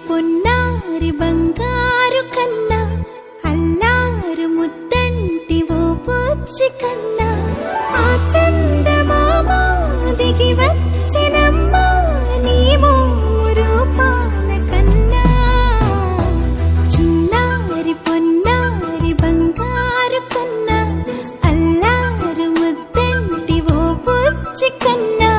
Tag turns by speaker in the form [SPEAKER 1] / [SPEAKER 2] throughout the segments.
[SPEAKER 1] పొన్నారి బంగారు కన్నా అల్లారు ముద్దంటి ఓ పూచి కన్నా ఆ చందమామ దిగి వచ్చినమ్మ నీ రూపాల కన్నా చిన్నారి పొన్నారి బంగారు కన్నా అల్లారు ముద్దంటి ఓ పూచి కన్నా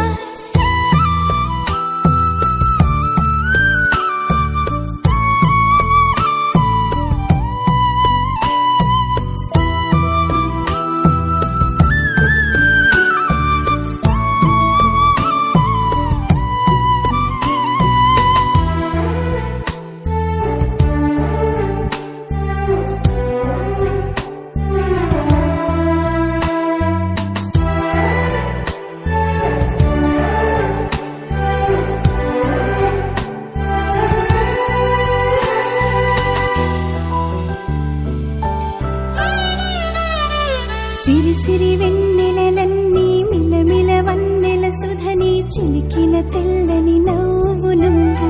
[SPEAKER 1] సిరి సిరి వెన్నెలలన్నీ మిలమిల వన్నెల సుధని చిలికిన తెల్లని నవ్వు నువ్వు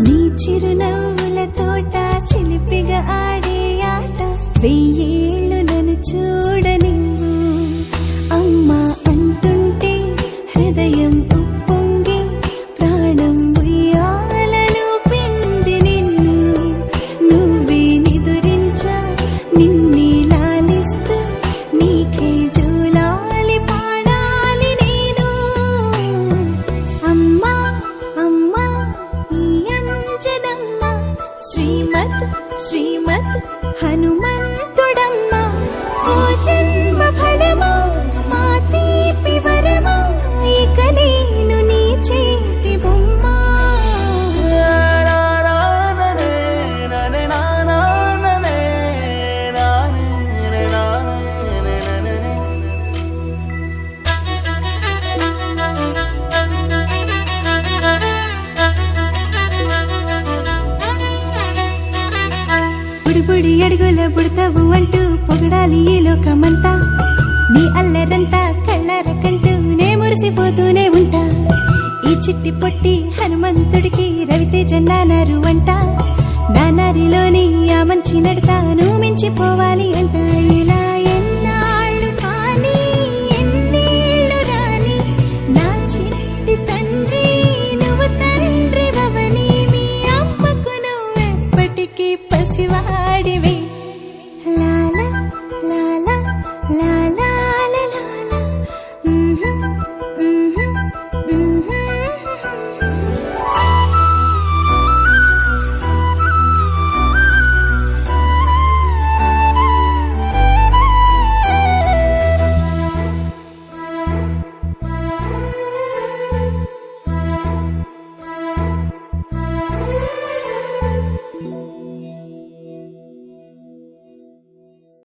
[SPEAKER 1] నీ చిరునవ్వుల తోట చిలిపిగా ఆడే ఆట వెయ్యేళ్ళు నన్ను చూడ నువ్వు అమ్మా అంటుంటే హృదయం ఉప్పొంగి ప్రాణం ఉయ్యాలలో పిండి నిన్ను నువ్వే నిదురించా నిన్నే నీకే జూలాలి పాడాలి నేను అమ్మా అమ్మా ఈ అంజనమ్మ శ్రీమత్ శ్రీమత్ హనుమంతుడమ్మ ఓ జన్మ ఫలమా మా తీపి వరమా ఇక నేను నీ చేతి బొమ్మ బుడి అడుగుల బుడతావు అంటూ పొగడాలి ఈ లోకమంతా నీ అల్లరంతా కళ్ళారకంటూ నే మురిసిపోతూనే ఉంటా ఈ చిట్టి పొట్టి హనుమంతుడికి రవితేజ నానారు అంట నానారిలోని ఆ మంచి నడతా నువ్వు మించిపోవాలి అంట